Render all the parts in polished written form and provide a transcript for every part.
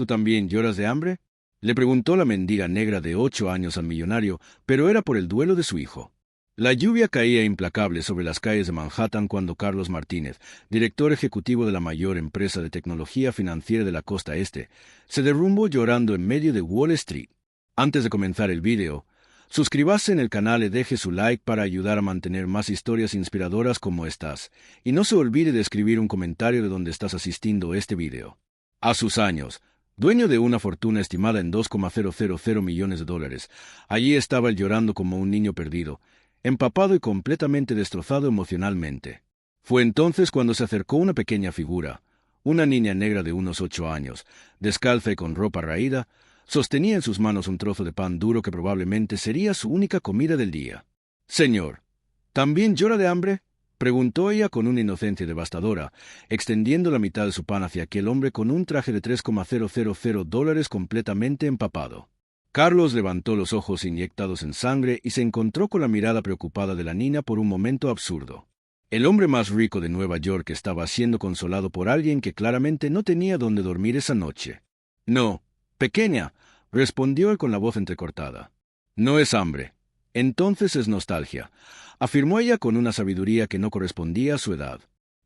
¿Tú también lloras de hambre?, le preguntó la mendiga negra de 8 años al millonario, pero era por el duelo de su hijo. La lluvia caía implacable sobre las calles de Manhattan cuando Carlos Martínez, director ejecutivo de la mayor empresa de tecnología financiera de la costa este, se derrumbó llorando en medio de Wall Street. Antes de comenzar el vídeo, suscríbase en el canal y deje su like para ayudar a mantener más historias inspiradoras como estas, y no se olvide de escribir un comentario de dónde estás asistiendo a este vídeo. A sus años, dueño de una fortuna estimada en $2,000 millones, allí estaba él llorando como un niño perdido, empapado y completamente destrozado emocionalmente. Fue entonces cuando se acercó una pequeña figura, una niña negra de unos 8 años, descalza y con ropa raída, sostenía en sus manos un trozo de pan duro que probablemente sería su única comida del día. «Señor, ¿también llora de hambre?», preguntó ella con una inocencia devastadora, extendiendo la mitad de su pan hacia aquel hombre con un traje de $3,000 completamente empapado. Carlos levantó los ojos inyectados en sangre y se encontró con la mirada preocupada de la niña por un momento absurdo. El hombre más rico de Nueva York estaba siendo consolado por alguien que claramente no tenía dónde dormir esa noche. «No, pequeña», respondió él con la voz entrecortada. «No es hambre. Entonces es nostalgia», afirmó ella con una sabiduría que no correspondía a su edad.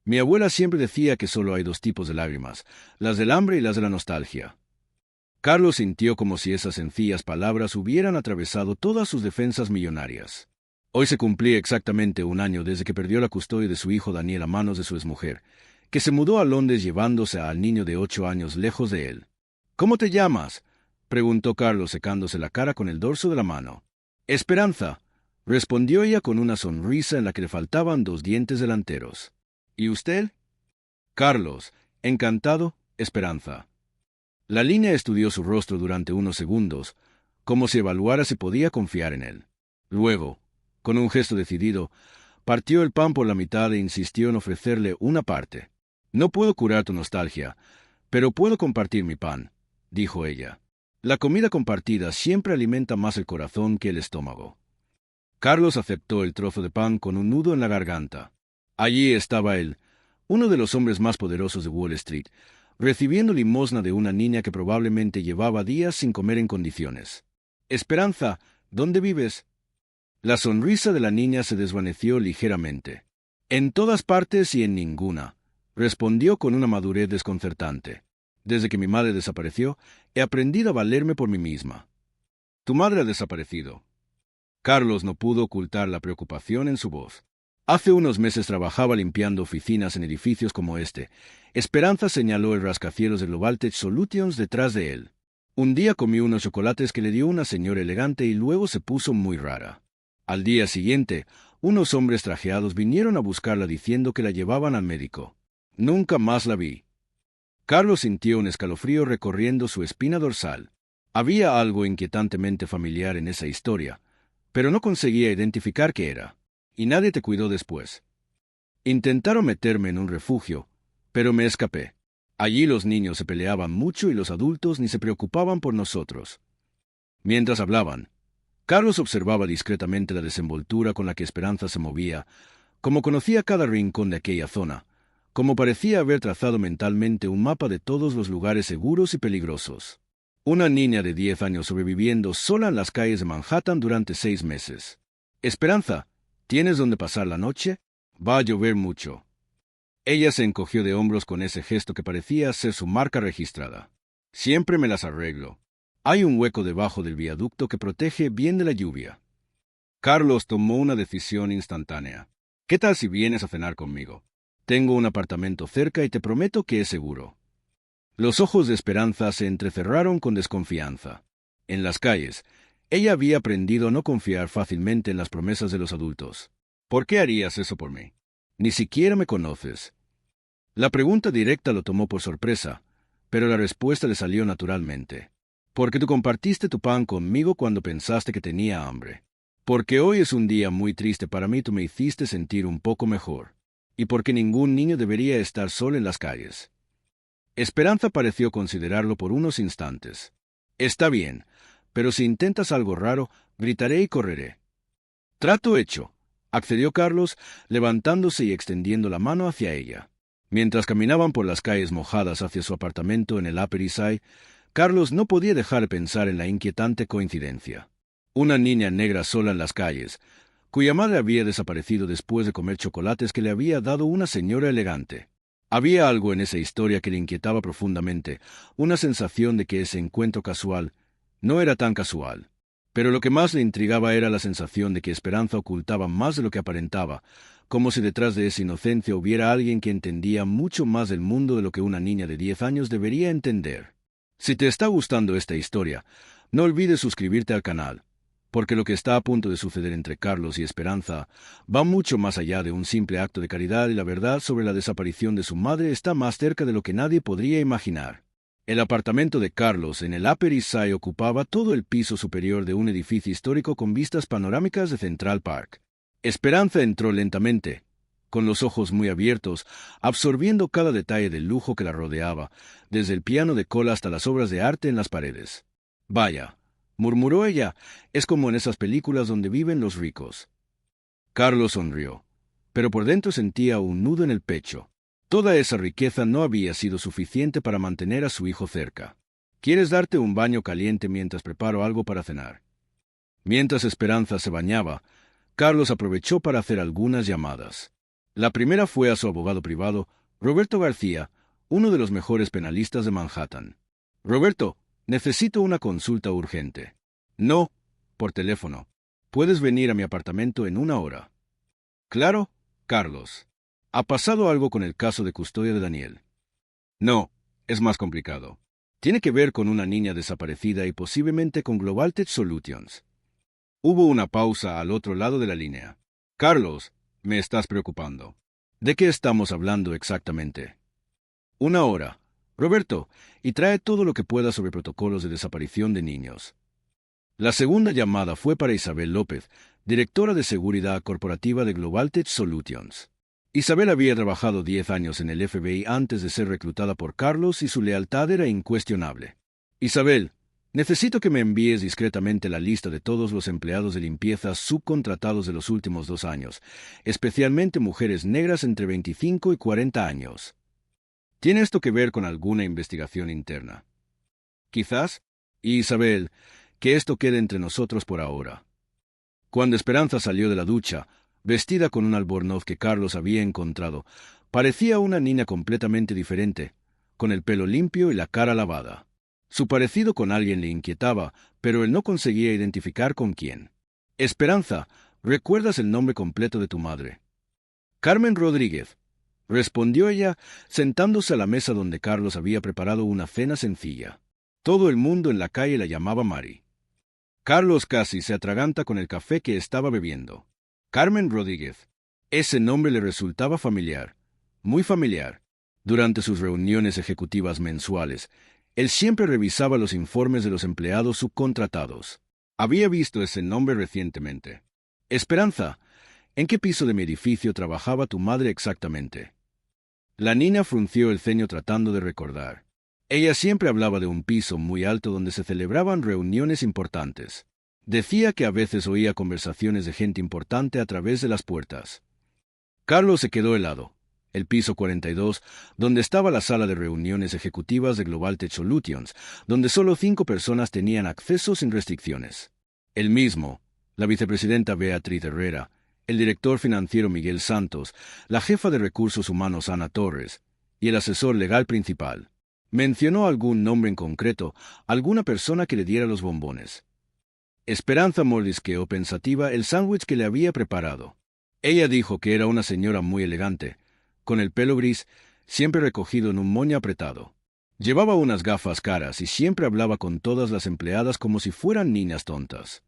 «Mi abuela siempre decía que solo hay 2 tipos de lágrimas, las del hambre y las de la nostalgia». Carlos sintió como si esas sencillas palabras hubieran atravesado todas sus defensas millonarias. Hoy se cumplía exactamente 1 año desde que perdió la custodia de su hijo Daniel a manos de su exmujer, que se mudó a Londres llevándose al niño de 8 años lejos de él. «¿Cómo te llamas?», preguntó Carlos secándose la cara con el dorso de la mano. «Esperanza», respondió ella con una sonrisa en la que le faltaban 2 dientes delanteros. «¿Y usted?». «Carlos, encantado, Esperanza». La línea estudió su rostro durante unos segundos, como si evaluara si podía confiar en él. Luego, con un gesto decidido, partió el pan por la mitad e insistió en ofrecerle una parte. «No puedo curar tu nostalgia, pero puedo compartir mi pan», dijo ella. «La comida compartida siempre alimenta más el corazón que el estómago». Carlos aceptó el trozo de pan con un nudo en la garganta. Allí estaba él, uno de los hombres más poderosos de Wall Street, recibiendo limosna de una niña que probablemente llevaba días sin comer en condiciones. «Esperanza, ¿dónde vives?». La sonrisa de la niña se desvaneció ligeramente. «En todas partes y en ninguna», respondió con una madurez desconcertante. «Desde que mi madre desapareció, he aprendido a valerme por mí misma». «¿Tu madre ha desaparecido?». Carlos no pudo ocultar la preocupación en su voz. Hace unos meses trabajaba limpiando oficinas en edificios como este. Esperanza señaló el rascacielos de Global Tech Solutions detrás de él. Un día comió unos chocolates que le dio una señora elegante y luego se puso muy rara. Al día siguiente, unos hombres trajeados vinieron a buscarla diciendo que la llevaban al médico. Nunca más la vi. Carlos sintió un escalofrío recorriendo su espina dorsal. Había algo inquietantemente familiar en esa historia, pero no conseguía identificar qué era. «¿Y nadie te cuidó después?». «Intentaron meterme en un refugio, pero me escapé. Allí los niños se peleaban mucho y los adultos ni se preocupaban por nosotros». Mientras hablaban, Carlos observaba discretamente la desenvoltura con la que Esperanza se movía, como conocía cada rincón de aquella zona, como parecía haber trazado mentalmente un mapa de todos los lugares seguros y peligrosos. Una niña de 10 años sobreviviendo sola en las calles de Manhattan durante 6 meses. «Esperanza, ¿tienes dónde pasar la noche? Va a llover mucho». Ella se encogió de hombros con ese gesto que parecía ser su marca registrada. «Siempre me las arreglo. Hay un hueco debajo del viaducto que protege bien de la lluvia». Carlos tomó una decisión instantánea. «¿Qué tal si vienes a cenar conmigo? Tengo un apartamento cerca y te prometo que es seguro». Los ojos de Esperanza se entrecerraron con desconfianza. En las calles, ella había aprendido a no confiar fácilmente en las promesas de los adultos. «¿Por qué harías eso por mí? Ni siquiera me conoces». La pregunta directa lo tomó por sorpresa, pero la respuesta le salió naturalmente. «Porque tú compartiste tu pan conmigo cuando pensaste que tenía hambre. Porque hoy es un día muy triste para mí, tú me hiciste sentir un poco mejor. Y porque ningún niño debería estar solo en las calles». Esperanza pareció considerarlo por unos instantes. «Está bien, pero si intentas algo raro, gritaré y correré». «Trato hecho», accedió Carlos, levantándose y extendiendo la mano hacia ella. Mientras caminaban por las calles mojadas hacia su apartamento en el Upper East Side, Carlos no podía dejar de pensar en la inquietante coincidencia. Una niña negra sola en las calles, cuya madre había desaparecido después de comer chocolates que le había dado una señora elegante. Había algo en esa historia que le inquietaba profundamente, una sensación de que ese encuentro casual no era tan casual. Pero lo que más le intrigaba era la sensación de que Esperanza ocultaba más de lo que aparentaba, como si detrás de esa inocencia hubiera alguien que entendía mucho más del mundo de lo que una niña de 10 años debería entender. Si te está gustando esta historia, no olvides suscribirte al canal, porque lo que está a punto de suceder entre Carlos y Esperanza va mucho más allá de un simple acto de caridad, y la verdad sobre la desaparición de su madre está más cerca de lo que nadie podría imaginar. El apartamento de Carlos en el Upper East Side ocupaba todo el piso superior de un edificio histórico con vistas panorámicas de Central Park. Esperanza entró lentamente, con los ojos muy abiertos, absorbiendo cada detalle del lujo que la rodeaba, desde el piano de cola hasta las obras de arte en las paredes. «Vaya», murmuró ella, «es como en esas películas donde viven los ricos». Carlos sonrió, pero por dentro sentía un nudo en el pecho. Toda esa riqueza no había sido suficiente para mantener a su hijo cerca. «¿Quieres darte un baño caliente mientras preparo algo para cenar?» Mientras Esperanza se bañaba, Carlos aprovechó para hacer algunas llamadas. La primera fue a su abogado privado, Roberto García, uno de los mejores penalistas de Manhattan. «Roberto, necesito una consulta urgente». «No, por teléfono. Puedes venir a mi apartamento en 1 hora». «Claro, Carlos. ¿Ha pasado algo con el caso de custodia de Daniel?» «No, es más complicado. Tiene que ver con una niña desaparecida y posiblemente con Global Tech Solutions». Hubo una pausa al otro lado de la línea. «Carlos, me estás preocupando. ¿De qué estamos hablando exactamente?» «1 hora. Roberto, y trae todo lo que pueda sobre protocolos de desaparición de niños». La segunda llamada fue para Isabel López, directora de seguridad corporativa de Global Tech Solutions. Isabel había trabajado 10 años en el FBI antes de ser reclutada por Carlos y su lealtad era incuestionable. «Isabel, necesito que me envíes discretamente la lista de todos los empleados de limpieza subcontratados de los últimos 2 años, especialmente mujeres negras entre 25 y 40 años. ¿Tiene esto que ver con alguna investigación interna?» «Quizás. Y Isabel, que esto quede entre nosotros por ahora». Cuando Esperanza salió de la ducha, vestida con un albornoz que Carlos había encontrado, parecía una niña completamente diferente, con el pelo limpio y la cara lavada. Su parecido con alguien le inquietaba, pero él no conseguía identificar con quién. «Esperanza, ¿recuerdas el nombre completo de tu madre?» «Carmen Rodríguez», respondió ella, sentándose a la mesa donde Carlos había preparado una cena sencilla. Todo el mundo en la calle la llamaba Mari. Carlos casi se atraganta con el café que estaba bebiendo. Carmen Rodríguez. Ese nombre le resultaba familiar, muy familiar. Durante sus reuniones ejecutivas mensuales, él siempre revisaba los informes de los empleados subcontratados. Había visto ese nombre recientemente. «Esperanza, ¿en qué piso de mi edificio trabajaba tu madre exactamente?» La niña frunció el ceño tratando de recordar. Ella siempre hablaba de un piso muy alto donde se celebraban reuniones importantes. Decía que a veces oía conversaciones de gente importante a través de las puertas. Carlos se quedó helado. El piso 42, donde estaba la sala de reuniones ejecutivas de Global Tech Solutions, donde solo 5 personas tenían acceso sin restricciones. Él mismo, la vicepresidenta Beatriz Herrera, el director financiero Miguel Santos, la jefa de recursos humanos Ana Torres y el asesor legal principal. Mencionó algún nombre en concreto, alguna persona que le diera los bombones. Esperanza mordisqueó pensativa el sándwich que le había preparado. Ella dijo que era una señora muy elegante, con el pelo gris, siempre recogido en un moño apretado. Llevaba unas gafas caras y siempre hablaba con todas las empleadas como si fueran niñas tontas.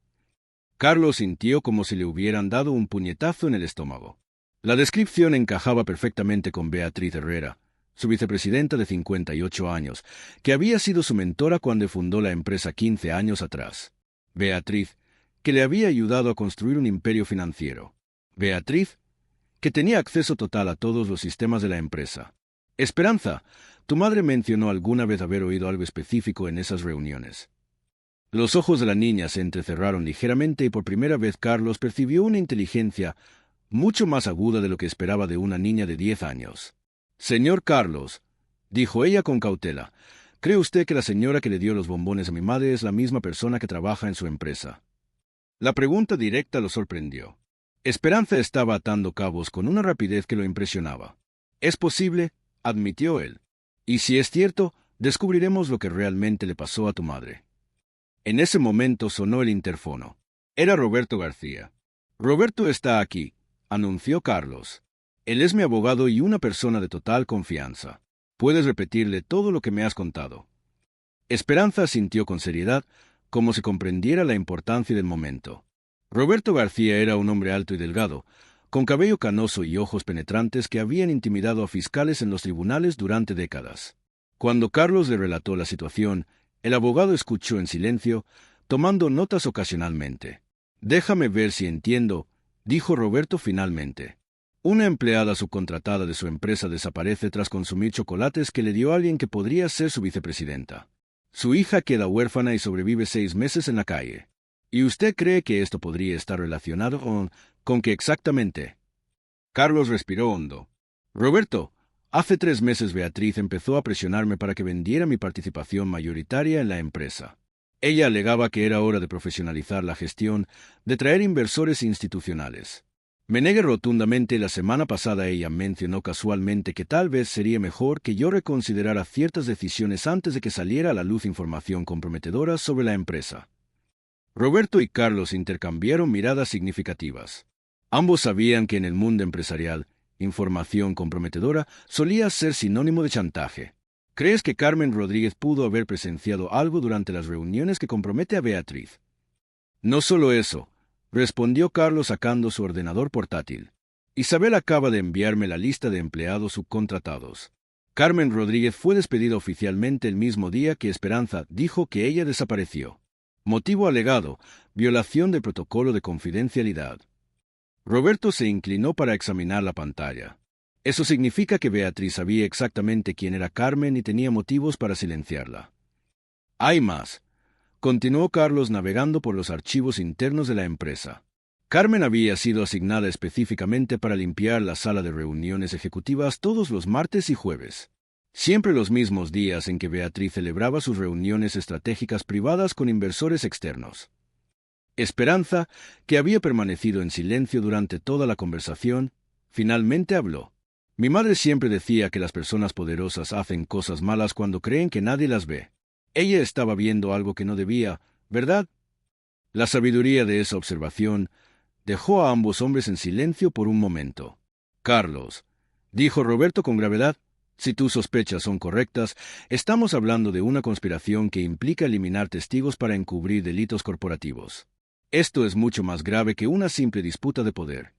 Carlos sintió como si le hubieran dado un puñetazo en el estómago. La descripción encajaba perfectamente con Beatriz Herrera, su vicepresidenta de 58 años, que había sido su mentora cuando fundó la empresa 15 años atrás. Beatriz, que le había ayudado a construir un imperio financiero. Beatriz, que tenía acceso total a todos los sistemas de la empresa. Esperanza, tu madre mencionó alguna vez haber oído algo específico en esas reuniones. Los ojos de la niña se entrecerraron ligeramente y por primera vez Carlos percibió una inteligencia mucho más aguda de lo que esperaba de una niña de 10 años. «Señor Carlos», dijo ella con cautela, ¿Cree usted que la señora que le dio los bombones a mi madre es la misma persona que trabaja en su empresa? La pregunta directa lo sorprendió. Esperanza estaba atando cabos con una rapidez que lo impresionaba. «Es posible», admitió él. «Y si es cierto, descubriremos lo que realmente le pasó a tu madre». En ese momento sonó el interfono. Era Roberto García. «Roberto está aquí», anunció Carlos. «Él es mi abogado y una persona de total confianza. Puedes repetirle todo lo que me has contado». Esperanza asintió con seriedad, como si comprendiera la importancia del momento. Roberto García era un hombre alto y delgado, con cabello canoso y ojos penetrantes que habían intimidado a fiscales en los tribunales durante décadas. Cuando Carlos le relató la situación, el abogado escuchó en silencio, tomando notas ocasionalmente. «Déjame ver si entiendo», dijo Roberto finalmente. «Una empleada subcontratada de su empresa desaparece tras consumir chocolates que le dio alguien que podría ser su vicepresidenta. Su hija queda huérfana y sobrevive 6 meses en la calle. ¿Y usted cree que esto podría estar relacionado con qué exactamente?» Carlos respiró hondo. «Roberto, hace 3 meses Beatriz empezó a presionarme para que vendiera mi participación mayoritaria en la empresa. Ella alegaba que era hora de profesionalizar la gestión, de traer inversores institucionales. Me negué rotundamente y la semana pasada ella mencionó casualmente que tal vez sería mejor que yo reconsiderara ciertas decisiones antes de que saliera a la luz información comprometedora sobre la empresa». Roberto y Carlos intercambiaron miradas significativas. Ambos sabían que en el mundo empresarial, información comprometedora solía ser sinónimo de chantaje. ¿Crees que Carmen Rodríguez pudo haber presenciado algo durante las reuniones que compromete a Beatriz? No solo eso, respondió Carlos sacando su ordenador portátil. Isabel acaba de enviarme la lista de empleados subcontratados. Carmen Rodríguez fue despedida oficialmente el mismo día que Esperanza dijo que ella desapareció. Motivo alegado: violación del protocolo de confidencialidad. Roberto se inclinó para examinar la pantalla. Eso significa que Beatriz sabía exactamente quién era Carmen y tenía motivos para silenciarla. Hay más. Continuó Carlos navegando por los archivos internos de la empresa. Carmen había sido asignada específicamente para limpiar la sala de reuniones ejecutivas todos los martes y jueves. Siempre los mismos días en que Beatriz celebraba sus reuniones estratégicas privadas con inversores externos. Esperanza, que había permanecido en silencio durante toda la conversación, finalmente habló. «Mi madre siempre decía que las personas poderosas hacen cosas malas cuando creen que nadie las ve. Ella estaba viendo algo que no debía, ¿verdad?» La sabiduría de esa observación dejó a ambos hombres en silencio por un momento. «Carlos», dijo Roberto con gravedad, «si tus sospechas son correctas, estamos hablando de una conspiración que implica eliminar testigos para encubrir delitos corporativos. Esto es mucho más grave que una simple disputa de poder».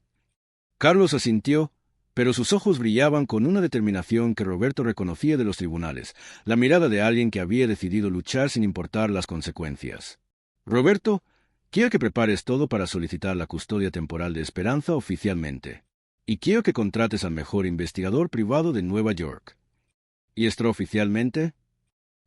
Carlos asintió, pero sus ojos brillaban con una determinación que Roberto reconocía de los tribunales, la mirada de alguien que había decidido luchar sin importar las consecuencias. «Roberto, quiero que prepares todo para solicitar la custodia temporal de Esperanza oficialmente. Y quiero que contrates al mejor investigador privado de Nueva York». «¿Y extraoficialmente?»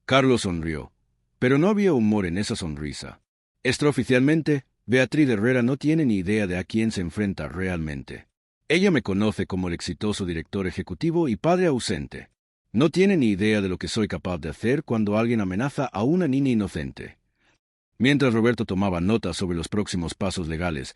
Carlos sonrió, pero no había humor en esa sonrisa. «Extraoficialmente, Beatriz Herrera no tiene ni idea de a quién se enfrenta realmente. Ella me conoce como el exitoso director ejecutivo y padre ausente. No tiene ni idea de lo que soy capaz de hacer cuando alguien amenaza a una niña inocente». Mientras Roberto tomaba notas sobre los próximos pasos legales,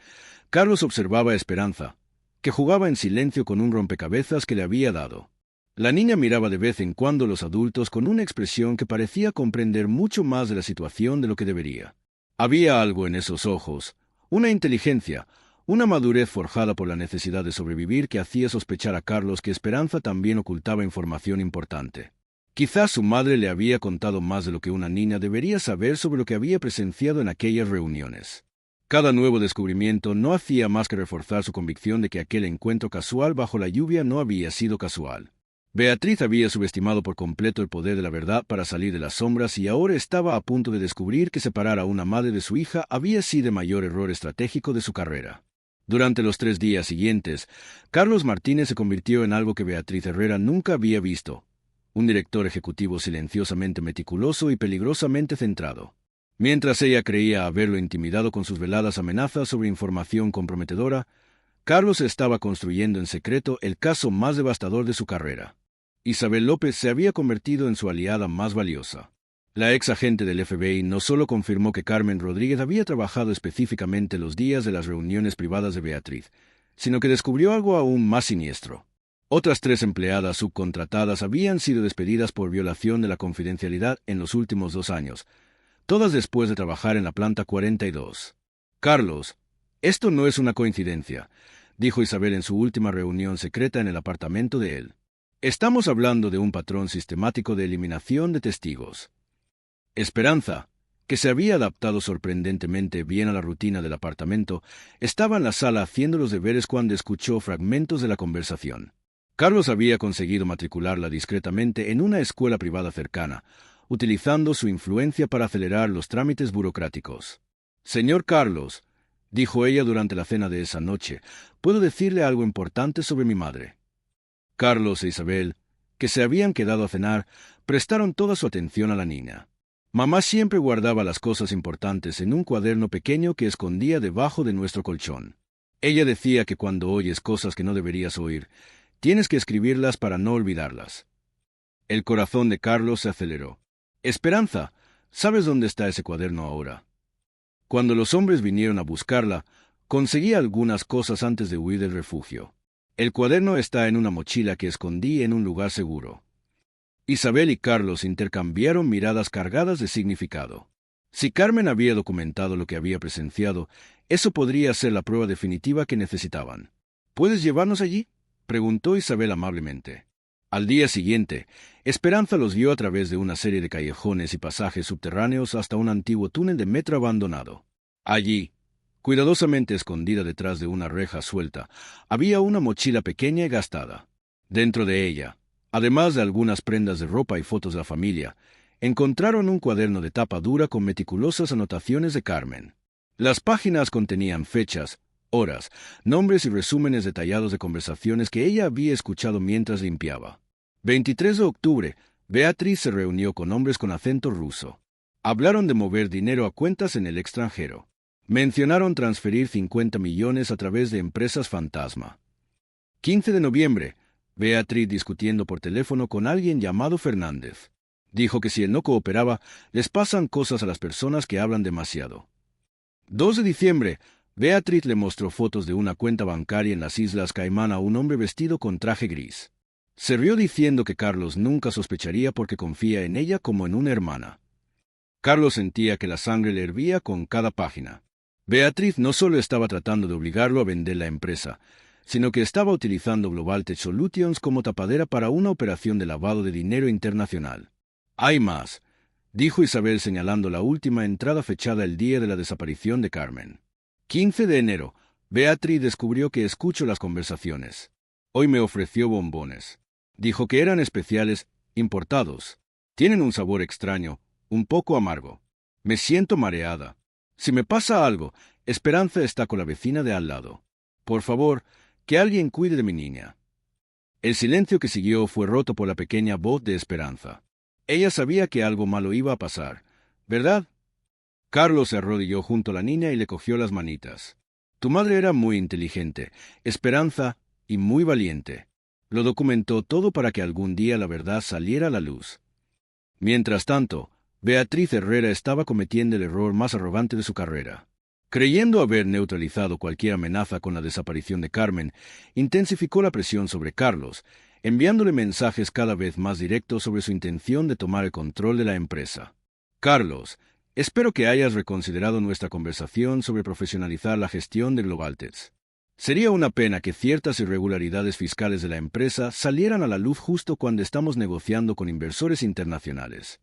Carlos observaba a Esperanza, que jugaba en silencio con un rompecabezas que le había dado. La niña miraba de vez en cuando a los adultos con una expresión que parecía comprender mucho más de la situación de lo que debería. Había algo en esos ojos, una inteligencia, una madurez forjada por la necesidad de sobrevivir que hacía sospechar a Carlos que Esperanza también ocultaba información importante. Quizás su madre le había contado más de lo que una niña debería saber sobre lo que había presenciado en aquellas reuniones. Cada nuevo descubrimiento no hacía más que reforzar su convicción de que aquel encuentro casual bajo la lluvia no había sido casual. Beatriz había subestimado por completo el poder de la verdad para salir de las sombras y ahora estaba a punto de descubrir que separar a una madre de su hija había sido el mayor error estratégico de su carrera. Durante los 3 días siguientes, Carlos Martínez se convirtió en algo que Beatriz Herrera nunca había visto: un director ejecutivo silenciosamente meticuloso y peligrosamente centrado. Mientras ella creía haberlo intimidado con sus veladas amenazas sobre información comprometedora, Carlos estaba construyendo en secreto el caso más devastador de su carrera. Isabel López se había convertido en su aliada más valiosa. La ex agente del FBI no solo confirmó que Carmen Rodríguez había trabajado específicamente los días de las reuniones privadas de Beatriz, sino que descubrió algo aún más siniestro. Otras 3 empleadas subcontratadas habían sido despedidas por violación de la confidencialidad en los últimos 2 años, todas después de trabajar en la planta 42. Carlos, esto no es una coincidencia, dijo Isabel en su última reunión secreta en el apartamento de él. Estamos hablando de un patrón sistemático de eliminación de testigos. Esperanza, que se había adaptado sorprendentemente bien a la rutina del apartamento, estaba en la sala haciendo los deberes cuando escuchó fragmentos de la conversación. Carlos había conseguido matricularla discretamente en una escuela privada cercana, utilizando su influencia para acelerar los trámites burocráticos. Señor Carlos, dijo ella durante la cena de esa noche, ¿puedo decirle algo importante sobre mi madre? Carlos e Isabel, que se habían quedado a cenar, prestaron toda su atención a la niña. Mamá siempre guardaba las cosas importantes en un cuaderno pequeño que escondía debajo de nuestro colchón. Ella decía que cuando oyes cosas que no deberías oír, tienes que escribirlas para no olvidarlas. El corazón de Carlos se aceleró. Esperanza, ¿sabes dónde está ese cuaderno ahora? Cuando los hombres vinieron a buscarla, conseguí algunas cosas antes de huir del refugio. El cuaderno está en una mochila que escondí en un lugar seguro. Isabel y Carlos intercambiaron miradas cargadas de significado. Si Carmen había documentado lo que había presenciado, eso podría ser la prueba definitiva que necesitaban. ¿Puedes llevarnos allí?, preguntó Isabel amablemente. Al día siguiente, Esperanza los guió a través de una serie de callejones y pasajes subterráneos hasta un antiguo túnel de metro abandonado. Allí, cuidadosamente escondida detrás de una reja suelta, había una mochila pequeña y gastada. Dentro de ella, además de algunas prendas de ropa y fotos de la familia, encontraron un cuaderno de tapa dura con meticulosas anotaciones de Carmen. Las páginas contenían fechas, horas, nombres y resúmenes detallados de conversaciones que ella había escuchado mientras limpiaba. 23 de octubre, Beatriz se reunió con hombres con acento ruso. Hablaron de mover dinero a cuentas en el extranjero. Mencionaron transferir 50 millones a través de empresas fantasma. 15 de noviembre, Beatriz discutiendo por teléfono con alguien llamado Fernández. Dijo que si él no cooperaba, les pasan cosas a las personas que hablan demasiado. 2 de diciembre, Beatriz le mostró fotos de una cuenta bancaria en las Islas Caimán a un hombre vestido con traje gris. Se rió diciendo que Carlos nunca sospecharía porque confía en ella como en una hermana. Carlos sentía que la sangre le hervía con cada página. Beatriz no solo estaba tratando de obligarlo a vender la empresa, sino que estaba utilizando Global Tech Solutions como tapadera para una operación de lavado de dinero internacional. «Hay más», dijo Isabel señalando la última entrada fechada el día de la desaparición de Carmen. 15 de enero, Beatriz descubrió que escucho las conversaciones. Hoy me ofreció bombones. Dijo que eran especiales, importados. Tienen un sabor extraño, un poco amargo. Me siento mareada. Si me pasa algo, Esperanza está con la vecina de al lado. Por favor, que alguien cuide de mi niña. El silencio que siguió fue roto por la pequeña voz de Esperanza. Ella sabía que algo malo iba a pasar, ¿verdad? Carlos se arrodilló junto a la niña y le cogió las manitas. Tu madre era muy inteligente, Esperanza, y muy valiente. Lo documentó todo para que algún día la verdad saliera a la luz. Mientras tanto, Beatriz Herrera estaba cometiendo el error más arrogante de su carrera. Creyendo haber neutralizado cualquier amenaza con la desaparición de Carmen, intensificó la presión sobre Carlos, enviándole mensajes cada vez más directos sobre su intención de tomar el control de la empresa. Carlos, espero que hayas reconsiderado nuestra conversación sobre profesionalizar la gestión de Globaltex. Sería una pena que ciertas irregularidades fiscales de la empresa salieran a la luz justo cuando estamos negociando con inversores internacionales.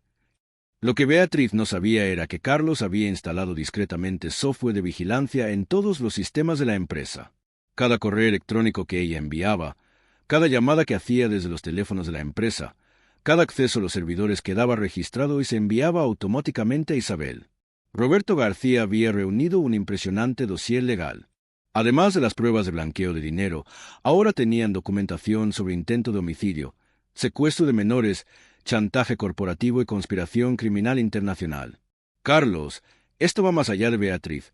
Lo que Beatriz no sabía era que Carlos había instalado discretamente software de vigilancia en todos los sistemas de la empresa. Cada correo electrónico que ella enviaba, cada llamada que hacía desde los teléfonos de la empresa, cada acceso a los servidores quedaba registrado y se enviaba automáticamente a Isabel. Roberto García había reunido un impresionante dossier legal. Además de las pruebas de blanqueo de dinero, ahora tenían documentación sobre intento de homicidio, secuestro de menores, chantaje corporativo y conspiración criminal internacional. Carlos, esto va más allá de Beatriz,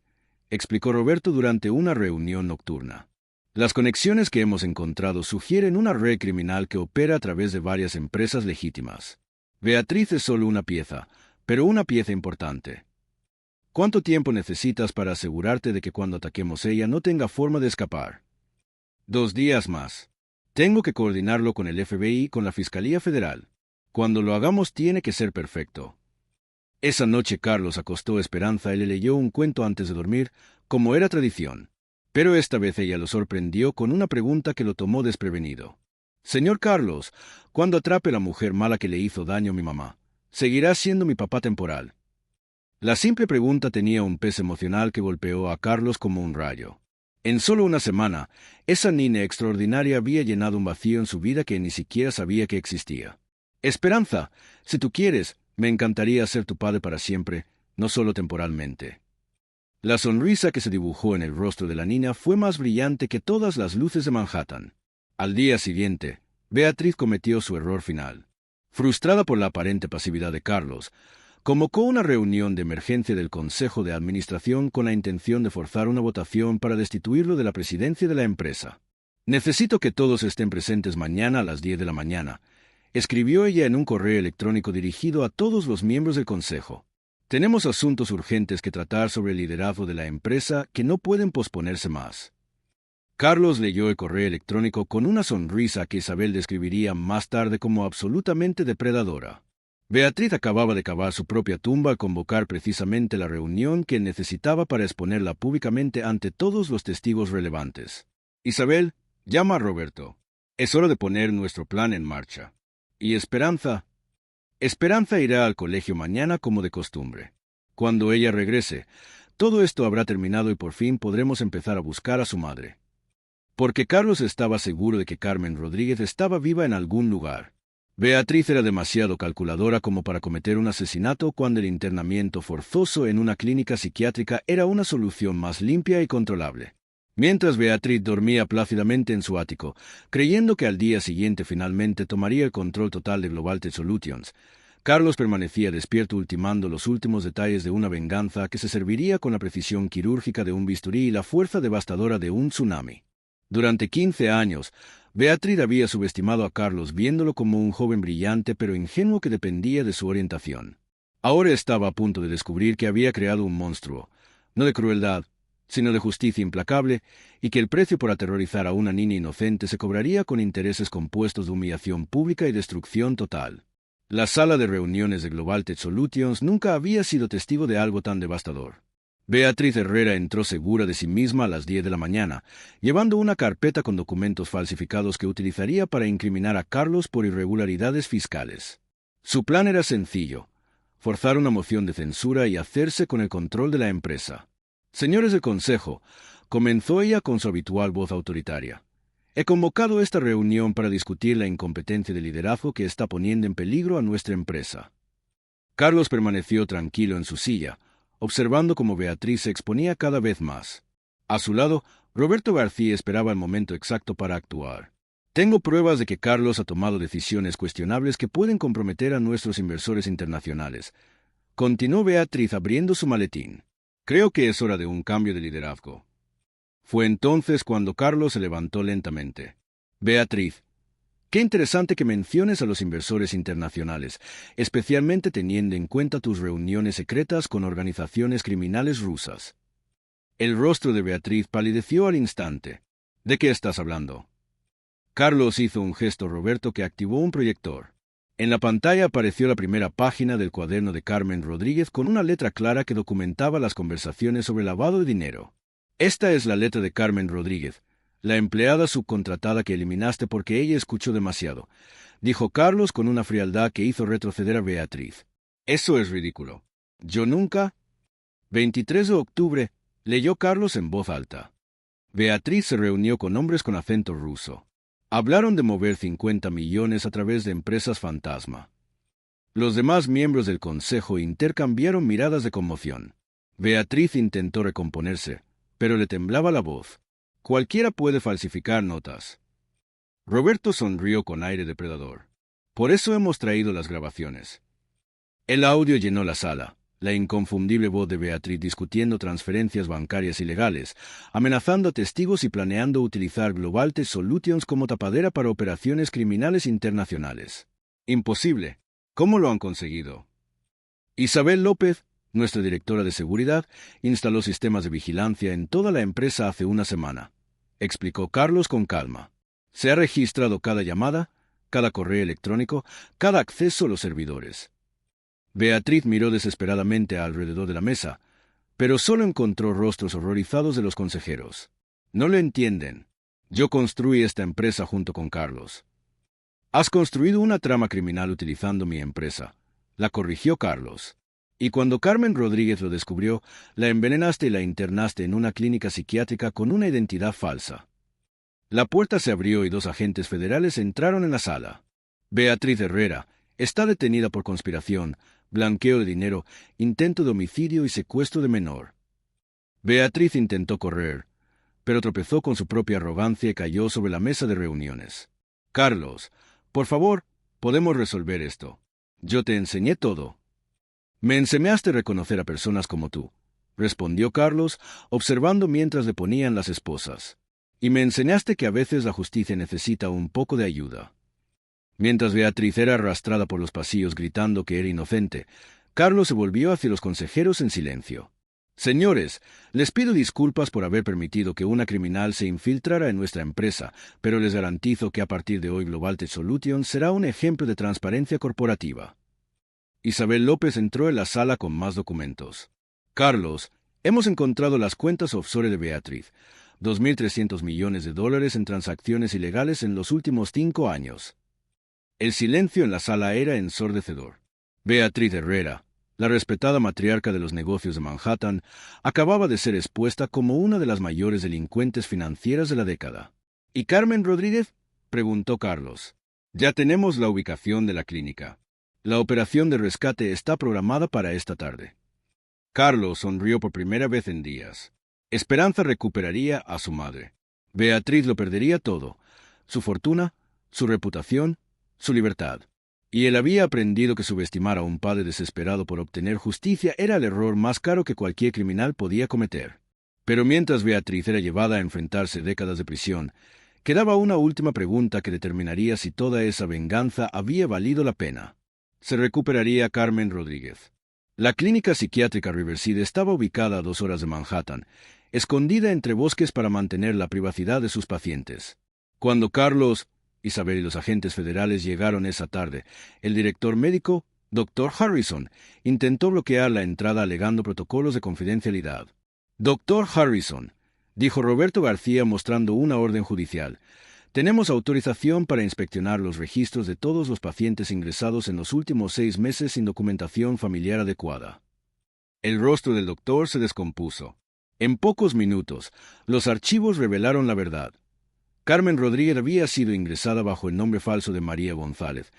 explicó Roberto durante una reunión nocturna. Las conexiones que hemos encontrado sugieren una red criminal que opera a través de varias empresas legítimas. Beatriz es solo una pieza, pero una pieza importante. ¿Cuánto tiempo necesitas para asegurarte de que cuando ataquemos ella no tenga forma de escapar? 2 días más. Tengo que coordinarlo con el FBI y con la Fiscalía Federal. Cuando lo hagamos tiene que ser perfecto. Esa noche Carlos acostó a Esperanza y le leyó un cuento antes de dormir, como era tradición. Pero esta vez ella lo sorprendió con una pregunta que lo tomó desprevenido. «Señor Carlos, cuando atrape a la mujer mala que le hizo daño a mi mamá, ¿seguirá siendo mi papá temporal?» La simple pregunta tenía un peso emocional que golpeó a Carlos como un rayo. En solo una semana, esa niña extraordinaria había llenado un vacío en su vida que ni siquiera sabía que existía. «Esperanza, si tú quieres, me encantaría ser tu padre para siempre, no solo temporalmente». La sonrisa que se dibujó en el rostro de la niña fue más brillante que todas las luces de Manhattan. Al día siguiente, Beatriz cometió su error final. Frustrada por la aparente pasividad de Carlos, convocó una reunión de emergencia del Consejo de Administración con la intención de forzar una votación para destituirlo de la presidencia de la empresa. «Necesito que todos estén presentes mañana a las 10 de la mañana», escribió ella en un correo electrónico dirigido a todos los miembros del Consejo. «Tenemos asuntos urgentes que tratar sobre el liderazgo de la empresa que no pueden posponerse más». Carlos leyó el correo electrónico con una sonrisa que Isabel describiría más tarde como absolutamente depredadora. Beatriz acababa de cavar su propia tumba al convocar precisamente la reunión que necesitaba para exponerla públicamente ante todos los testigos relevantes. «Isabel, llama a Roberto. Es hora de poner nuestro plan en marcha. ¿Y Esperanza?» «Esperanza irá al colegio mañana como de costumbre. Cuando ella regrese, todo esto habrá terminado y por fin podremos empezar a buscar a su madre». Porque Carlos estaba seguro de que Carmen Rodríguez estaba viva en algún lugar. Beatriz era demasiado calculadora como para cometer un asesinato cuando el internamiento forzoso en una clínica psiquiátrica era una solución más limpia y controlable. Mientras Beatriz dormía plácidamente en su ático, creyendo que al día siguiente finalmente tomaría el control total de Global Tech Solutions, Carlos permanecía despierto ultimando los últimos detalles de una venganza que se serviría con la precisión quirúrgica de un bisturí y la fuerza devastadora de un tsunami. Durante 15 años, Beatriz había subestimado a Carlos viéndolo como un joven brillante pero ingenuo que dependía de su orientación. Ahora estaba a punto de descubrir que había creado un monstruo, no de crueldad, sino de justicia implacable, y que el precio por aterrorizar a una niña inocente se cobraría con intereses compuestos de humillación pública y destrucción total. La sala de reuniones de Global Tech Solutions nunca había sido testigo de algo tan devastador. Beatriz Herrera entró segura de sí misma a las 10 de la mañana, llevando una carpeta con documentos falsificados que utilizaría para incriminar a Carlos por irregularidades fiscales. Su plan era sencillo: forzar una moción de censura y hacerse con el control de la empresa. «Señores del Consejo», comenzó ella con su habitual voz autoritaria, «he convocado esta reunión para discutir la incompetencia de liderazgo que está poniendo en peligro a nuestra empresa». Carlos permaneció tranquilo en su silla, observando cómo Beatriz se exponía cada vez más. A su lado, Roberto García esperaba el momento exacto para actuar. «Tengo pruebas de que Carlos ha tomado decisiones cuestionables que pueden comprometer a nuestros inversores internacionales», continuó Beatriz abriendo su maletín. «Creo que es hora de un cambio de liderazgo». Fue entonces cuando Carlos se levantó lentamente. «Beatriz, qué interesante que menciones a los inversores internacionales, especialmente teniendo en cuenta tus reuniones secretas con organizaciones criminales rusas». El rostro de Beatriz palideció al instante. «¿De qué estás hablando?» Carlos hizo un gesto a Roberto que activó un proyector. En la pantalla apareció la primera página del cuaderno de Carmen Rodríguez con una letra clara que documentaba las conversaciones sobre lavado de dinero. «Esta es la letra de Carmen Rodríguez, la empleada subcontratada que eliminaste porque ella escuchó demasiado», dijo Carlos con una frialdad que hizo retroceder a Beatriz. «Eso es ridículo. Yo nunca...» 23 de octubre, leyó Carlos en voz alta. Beatriz se reunió con hombres con acento ruso. Hablaron de mover 50 millones a través de empresas fantasma. Los demás miembros del consejo intercambiaron miradas de conmoción. Beatriz intentó recomponerse, pero le temblaba la voz. «Cualquiera puede falsificar notas». Roberto sonrió con aire depredador. «Por eso hemos traído las grabaciones». El audio llenó la sala. La inconfundible voz de Beatriz discutiendo transferencias bancarias ilegales, amenazando a testigos y planeando utilizar Global Tech Solutions como tapadera para operaciones criminales internacionales. «Imposible. ¿Cómo lo han conseguido?» Isabel López, nuestra directora de seguridad, instaló sistemas de vigilancia en toda la empresa hace una semana, explicó Carlos con calma. Se ha registrado cada llamada, cada correo electrónico, cada acceso a los servidores. Beatriz miró desesperadamente alrededor de la mesa, pero solo encontró rostros horrorizados de los consejeros. No lo entienden. Yo construí esta empresa junto con Carlos. Has construido una trama criminal utilizando mi empresa, la corrigió Carlos. Y cuando Carmen Rodríguez lo descubrió, la envenenaste y la internaste en una clínica psiquiátrica con una identidad falsa. La puerta se abrió y 2 agentes federales entraron en la sala. Beatriz Herrera está detenida por conspiración, blanqueo de dinero, intento de homicidio y secuestro de menor. Beatriz intentó correr, pero tropezó con su propia arrogancia y cayó sobre la mesa de reuniones. Carlos, por favor, podemos resolver esto. Yo te enseñé todo. Me enseñaste a reconocer a personas como tú, respondió Carlos, observando mientras le ponían las esposas. Y me enseñaste que a veces la justicia necesita un poco de ayuda. Mientras Beatriz era arrastrada por los pasillos gritando que era inocente, Carlos se volvió hacia los consejeros en silencio. Señores, les pido disculpas por haber permitido que una criminal se infiltrara en nuestra empresa, pero les garantizo que a partir de hoy Global Tech Solutions será un ejemplo de transparencia corporativa. Isabel López entró en la sala con más documentos. Carlos, hemos encontrado las cuentas offshore de Beatriz. 2.300 millones de dólares en transacciones ilegales en los últimos 5 años. El silencio en la sala era ensordecedor. Beatriz Herrera, la respetada matriarca de los negocios de Manhattan, acababa de ser expuesta como una de las mayores delincuentes financieras de la década. ¿Y Carmen Rodríguez? Preguntó Carlos. Ya tenemos la ubicación de la clínica. La operación de rescate está programada para esta tarde. Carlos sonrió por primera vez en días. Esperanza recuperaría a su madre. Beatriz lo perdería todo: su fortuna, su reputación, su libertad. Y él había aprendido que subestimar a un padre desesperado por obtener justicia era el error más caro que cualquier criminal podía cometer. Pero mientras Beatriz era llevada a enfrentarse décadas de prisión, quedaba una última pregunta que determinaría si toda esa venganza había valido la pena. ¿Se recuperaría Carmen Rodríguez? La clínica psiquiátrica Riverside estaba ubicada a 2 horas de Manhattan, escondida entre bosques para mantener la privacidad de sus pacientes. Cuando Carlos, Isabel y los agentes federales llegaron esa tarde, el director médico, Dr. Harrison, intentó bloquear la entrada alegando protocolos de confidencialidad. Dr. Harrison, dijo Roberto García mostrando una orden judicial, tenemos autorización para inspeccionar los registros de todos los pacientes ingresados en los últimos 6 meses sin documentación familiar adecuada. El rostro del doctor se descompuso. En pocos minutos, los archivos revelaron la verdad. Carmen Rodríguez había sido ingresada bajo el nombre falso de María González,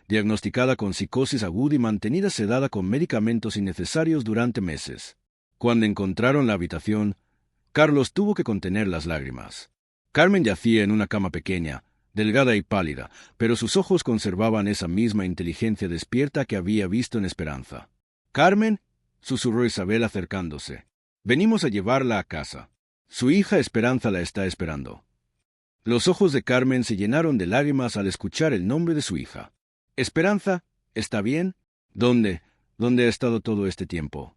diagnosticada con psicosis aguda y mantenida sedada con medicamentos innecesarios durante meses. Cuando encontraron la habitación, Carlos tuvo que contener las lágrimas. Carmen yacía en una cama pequeña, delgada y pálida, pero sus ojos conservaban esa misma inteligencia despierta que había visto en Esperanza. «Carmen», susurró Isabel acercándose, «venimos a llevarla a casa. Su hija Esperanza la está esperando». Los ojos de Carmen se llenaron de lágrimas al escuchar el nombre de su hija. «Esperanza, ¿está bien? ¿Dónde ha estado todo este tiempo?»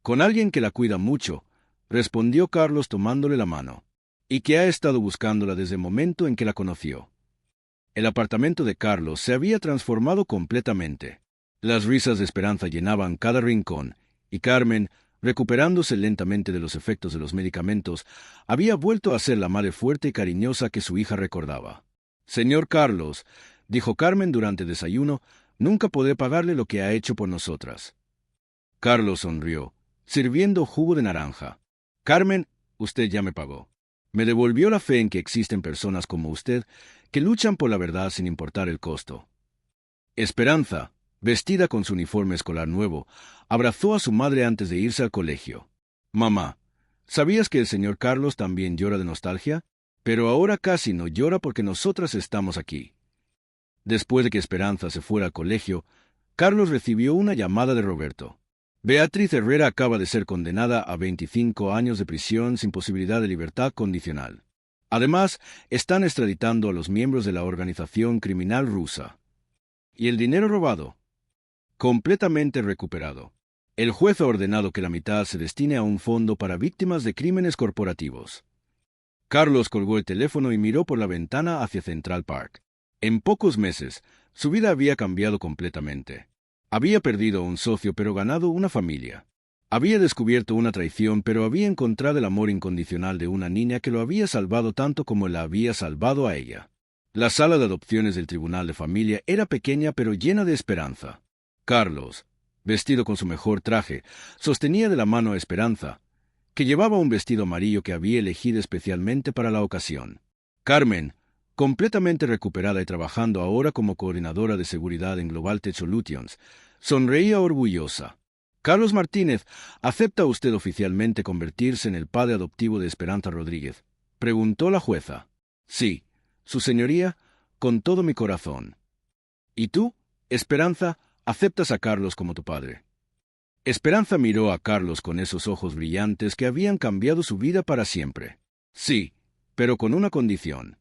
«Con alguien que la cuida mucho», respondió Carlos tomándole la mano, «y que ha estado buscándola desde el momento en que la conoció». El apartamento de Carlos se había transformado completamente. Las risas de Esperanza llenaban cada rincón, y Carmen, recuperándose lentamente de los efectos de los medicamentos, había vuelto a ser la madre fuerte y cariñosa que su hija recordaba. «Señor Carlos», dijo Carmen durante el desayuno, «nunca podré pagarle lo que ha hecho por nosotras». Carlos sonrió, sirviendo jugo de naranja. «Carmen, usted ya me pagó. Me devolvió la fe en que existen personas como usted que luchan por la verdad sin importar el costo». Esperanza, vestida con su uniforme escolar nuevo, abrazó a su madre antes de irse al colegio. «Mamá, ¿sabías que el señor Carlos también llora de nostalgia? Pero ahora casi no llora porque nosotras estamos aquí». Después de que Esperanza se fuera al colegio, Carlos recibió una llamada de Roberto. «Beatriz Herrera acaba de ser condenada a 25 años de prisión sin posibilidad de libertad condicional. Además, están extraditando a los miembros de la organización criminal rusa». «¿Y el dinero robado?». completamente recuperado. El juez ha ordenado que la mitad se destine a un fondo para víctimas de crímenes corporativos. Carlos colgó el teléfono y miró por la ventana hacia Central Park. En pocos meses, su vida había cambiado completamente. Había perdido a un socio pero ganado una familia. Había descubierto una traición pero había encontrado el amor incondicional de una niña que lo había salvado tanto como la había salvado a ella. La sala de adopciones del Tribunal de Familia era pequeña pero llena de esperanza. Carlos, vestido con su mejor traje, sostenía de la mano a Esperanza, que llevaba un vestido amarillo que había elegido especialmente para la ocasión. Carmen, completamente recuperada y trabajando ahora como coordinadora de seguridad en Global Tech Solutions, sonreía orgullosa. Carlos Martínez, ¿acepta usted oficialmente convertirse en el padre adoptivo de Esperanza Rodríguez?, preguntó la jueza. Sí, su señoría, con todo mi corazón. ¿Y tú, Esperanza, aceptas a Carlos como tu padre? Esperanza miró a Carlos con esos ojos brillantes que habían cambiado su vida para siempre. Sí, pero con una condición.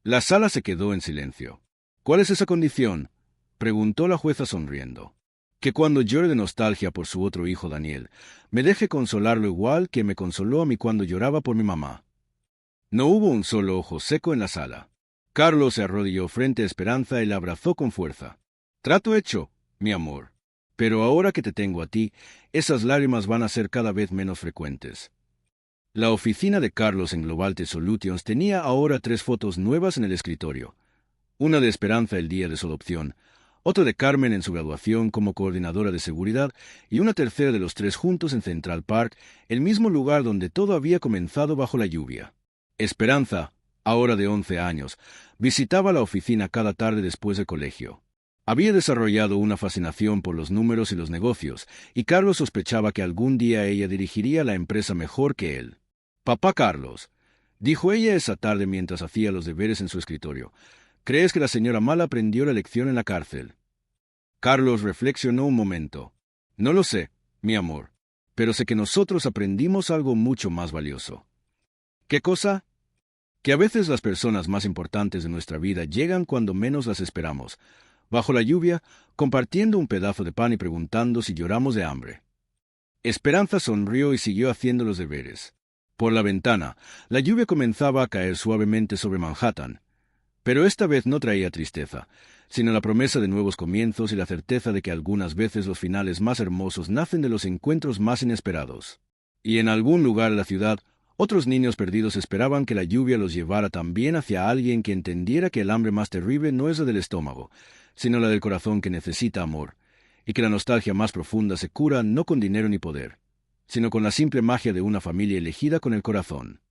La sala se quedó en silencio. ¿Cuál es esa condición?, preguntó la jueza sonriendo. Que cuando llore de nostalgia por su otro hijo Daniel, me deje consolarlo igual que me consoló a mí cuando lloraba por mi mamá. No hubo un solo ojo seco en la sala. Carlos se arrodilló frente a Esperanza y la abrazó con fuerza. Trato hecho, mi amor. Pero ahora que te tengo a ti, esas lágrimas van a ser cada vez menos frecuentes. La oficina de Carlos en Global Tech Solutions tenía ahora 3 fotos nuevas en el escritorio. Una de Esperanza el día de su adopción, otra de Carmen en su graduación como coordinadora de seguridad y una tercera de los 3 juntos en Central Park, el mismo lugar donde todo había comenzado bajo la lluvia. Esperanza, ahora de 11 años, visitaba la oficina cada tarde después del colegio. Había desarrollado una fascinación por los números y los negocios, y Carlos sospechaba que algún día ella dirigiría la empresa mejor que él. «Papá Carlos», dijo ella esa tarde mientras hacía los deberes en su escritorio, «¿crees que la señora Mal aprendió la lección en la cárcel?» Carlos reflexionó un momento. «No lo sé, mi amor, pero sé que nosotros aprendimos algo mucho más valioso». «¿Qué cosa?» «Que a veces las personas más importantes de nuestra vida llegan cuando menos las esperamos, bajo la lluvia, compartiendo un pedazo de pan y preguntando si lloramos de hambre». Esperanza sonrió y siguió haciendo los deberes. Por la ventana, la lluvia comenzaba a caer suavemente sobre Manhattan, pero esta vez no traía tristeza, sino la promesa de nuevos comienzos y la certeza de que algunas veces los finales más hermosos nacen de los encuentros más inesperados. Y en algún lugar de la ciudad, otros niños perdidos esperaban que la lluvia los llevara también hacia alguien que entendiera que el hambre más terrible no es la del estómago, sino la del corazón que necesita amor, y que la nostalgia más profunda se cura no con dinero ni poder, sino con la simple magia de una familia elegida con el corazón.